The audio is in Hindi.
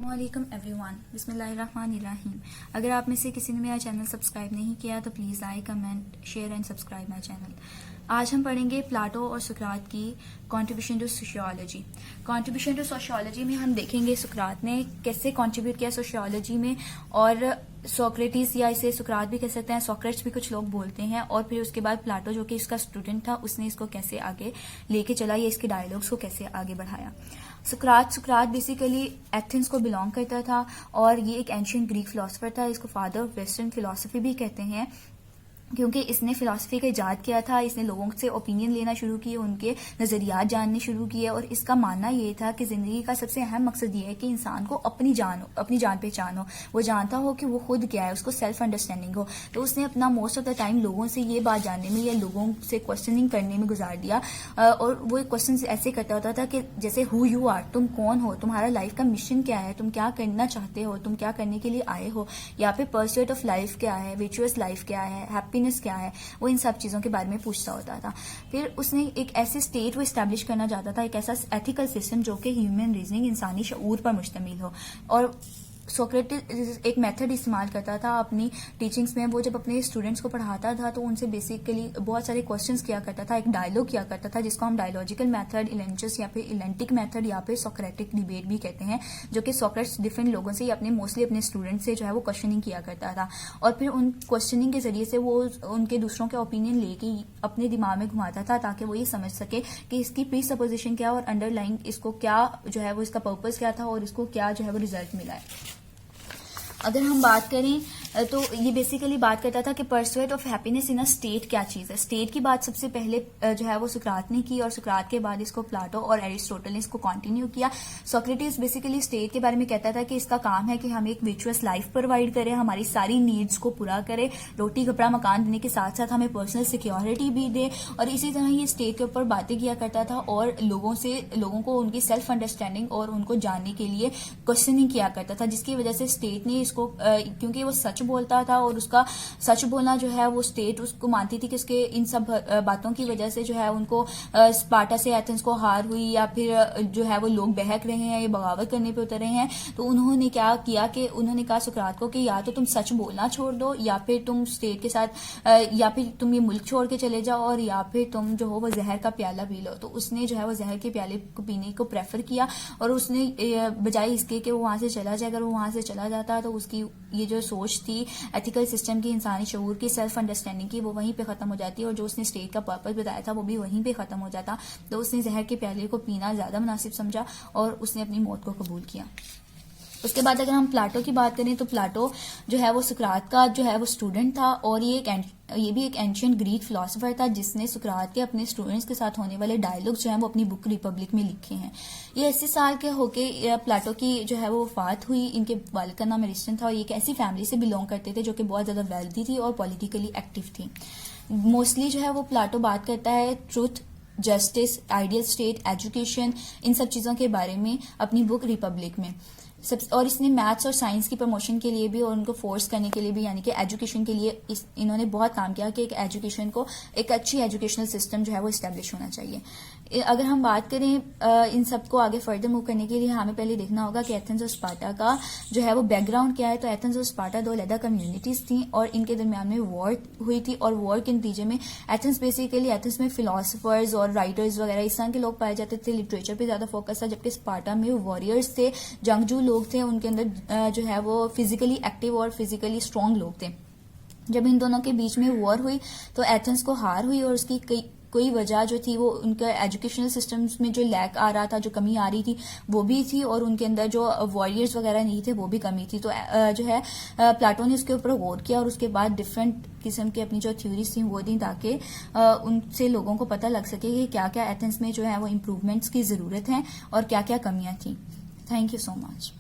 अस्सलामुअलैकुम एवरीवन, बिस्मिल्लाहिर्रहमानिर्रहीम। अगर आप में से किसी ने मेरा चैनल सब्सक्राइब नहीं किया तो please like, comment, share and subscribe my channel. आज हम पढ़ेंगे प्लाटो और सुकरात की contribution to sociology. Contribution to sociology में हम देखेंगे सुकरात ने कैसे कंट्रीब्यूट किया सोशियोलॉजी में, और सोक्रेटिस या इसे सुकरात भी कह सकते हैं, सोक्रेट्स भी कुछ लोग बोलते हैं, और फिर उसके बाद प्लाटो जो कि इसका स्टूडेंट था उसने इसको कैसे आगे लेके चला या इसके डायलॉग्स को कैसे आगे बढ़ाया। सुकरात बेसिकली एथेंस को बिलोंग करता था और ये एक एंशियंट ग्रीक फिलोसफर था। इसको फादर ऑफ वेस्टर्न फिलोसफी भी कहते हैं क्योंकि इसने फिलॉसफी का इजाद किया था। इसने लोगों से ओपिनियन लेना शुरू किए, उनके नजरियात जानने शुरू किए, और इसका मानना ये था कि जिंदगी का सबसे अहम मकसद ये है कि इंसान को अपनी जान पहचान हो, वो जानता हो कि वो खुद क्या है, उसको सेल्फ अंडरस्टैंडिंग हो। तो उसने अपना मोस्ट ऑफ द टाइम लोगों से ये बात जानने में या लोगों से क्वेश्चनिंग करने में गुजार दिया। और वो क्वेश्चन ऐसे करता होता था कि जैसे हु यू आर, तुम कौन हो, तुम्हारा लाइफ का मिशन क्या है, तुम क्या करना चाहते हो, तुम क्या करने के लिए आए हो, या फिर परस्यूट ऑफ लाइफ क्या है, विचुअस लाइफ क्या है, हैप्पीनेस क्या है, वो इन सब चीजों के बारे में पूछता होता था। फिर उसने एक ऐसे स्टेट वो इस्टेब्लिश करना चाहता था, एक ऐसा एथिकल सिस्टम जो कि ह्यूमन रीजनिंग, इंसानी शऊर पर मुश्तमिल हो। और सोक्रेटिस एक मेथड इस्तेमाल करता था अपनी टीचिंग्स में। वो जब अपने स्टूडेंट्स को पढ़ाता था तो उनसे बेसिकली बहुत सारे क्वेश्चंस किया करता था, एक डायलॉग किया करता था जिसको हम डायलॉजिकल मेथड, इलेंचस या फिर इलेंटिक मेथड या फिर सोक्रेटिक डिबेट भी कहते हैं, जो कि सोक्रेट्स डिफरेंट लोगों से या मोस्टली अपने स्टूडेंट से जो है वो क्वेश्चनिंग किया करता था, और फिर उन क्वेश्चनिंग के जरिए से वो उनके दूसरों के ओपिनियन लेके अपने दिमाग में घुमाता था ताकि वो ये समझ सके कि इसकी प्री सपोजिशन क्या और अंडरलाइंग इसको क्या जो है वो इसका पर्पज क्या था और इसको क्या जो है वो रिजल्ट मिला है। अगर हम बात करें तो ये बेसिकली बात करता था कि pursuit of happiness in a state क्या चीज है। स्टेट की बात सबसे पहले जो है वो सुकरात ने की, और सुकरात के बाद इसको प्लाटो और एरिस्टोटल ने इसको कंटिन्यू किया। सोक्रेटिस बेसिकली स्टेट के बारे में कहता था कि इसका काम है कि हम एक विचुअस लाइफ प्रोवाइड करें, हमारी सारी नीड्स को पूरा करे, रोटी कपड़ा मकान देने के साथ साथ हमें पर्सनल सिक्योरिटी भी दे। और इसी तरह ये स्टेट के ऊपर बातें किया करता था और लोगों को उनकी सेल्फ अंडरस्टैंडिंग और उनको जानने के लिए क्वेश्चनिंग किया करता था, जिसकी वजह से स्टेट ने इसको क्योंकि वो सच बोलता था और उसका सच बोलना जो है वो स्टेट उसको मानती थी कि इसके इन सब बातों की वजह से जो है उनको स्पार्टा से एथेंस को हार हुई, या फिर जो है वो लोग बहक रहे हैं, ये बगावत करने पे उतर रहे हैं। तो उन्होंने क्या किया कि उन्होंने कहा सुकरात को कि या तो तुम सच बोलना छोड़ दो, या फिर तुम स्टेट के साथ या फिर तुम ये मुल्क छोड़ के चले जाओ, और या फिर तुम जो हो वो जहर का प्याला पी लो। तो उसने जो है वो जहर के प्याले को पीने को प्रेफर किया, और उसने बजाय इसके कि वो वहां से चला जाए, अगर वो वहां से चला जाता तो उसकी ये जो सोच थी एथिकल सिस्टम की, इंसानी शऊर की, सेल्फ अंडरस्टैंडिंग की, वो वहीं पे खत्म हो जाती है, और जो उसने स्टेट का पर्पस बताया था वो भी वहीं पे खत्म हो जाता। तो उसने जहर के प्याले को पीना ज्यादा मुनासिब समझा और उसने अपनी मौत को कबूल किया। उसके बाद अगर हम प्लाटो की बात करें तो प्लाटो जो है वो सुकरात का जो है वो स्टूडेंट था, और ये भी एक एंशियंट ग्रीक फिलोसफर था जिसने सुकरात के अपने स्टूडेंट्स के साथ होने वाले डायलॉग्स जो है वो अपनी बुक रिपब्लिक में लिखे हैं। ये 80 साल के होके प्लाटो की जो है वो वफात हुई। इनके वालिद का नाम एरिस्टन था और ये एक ऐसी फैमिली से बिलोंग करते थे जो कि बहुत ज्यादा वेल्दी थी और पॉलिटिकली एक्टिव थी। मोस्टली जो है वो प्लाटो बात करता है truth, justice, ideal state, education, इन सब चीजों के बारे में अपनी बुक रिपब्लिक में। और इसने मैथ्स और साइंस की प्रमोशन के लिए भी और उनको फोर्स करने के लिए भी, यानी कि एजुकेशन के लिए इन्होंने बहुत काम किया कि एक अच्छी एजुकेशनल सिस्टम जो है वो इस्टेब्लिश होना चाहिए। अगर हम बात करें इन सबको आगे फर्दर मूव करने के लिए हमें पहले देखना होगा कि एथेंस और स्पार्टा का जो है वो बैकग्राउंड क्या है। तो एथेंस और स्पार्टा दो अलग कम्युनिटीज थी और इनके दरमियान में वॉर हुई थी, और वॉर के नतीजे में एथेंस में फिलोसफर्स और राइटर्स वगैरह इस तरह के लोग पाए जाते थे, लिटरेचर पे ज्यादा फोकस था, जबकि स्पार्टा में वॉरियर्स थे, जंगजू लोग थे, उनके अंदर जो है वो फिजिकली एक्टिव और फिजिकली स्ट्रांग लोग थे। जब इन दोनों के बीच में वॉर हुई तो एथेंस को हार हुई, और उसकी कोई वजह जो थी वो उनका एजुकेशनल सिस्टम्स में जो लैक आ रहा था, जो कमी आ रही थी वो भी थी, और उनके अंदर जो वॉरियर्स वगैरह नहीं थे वो भी कमी थी। तो जो है प्लाटो ने उसके ऊपर गौर किया और उसके बाद डिफरेंट किस्म की अपनी जो थ्योरीज थी वो दी ताकि उनसे लोगों को पता लग सके कि क्या क्या एथेंस में जो है वो इम्प्रूवमेंट्स की जरूरत है और क्या क्या कमियां थी। Thank you so much.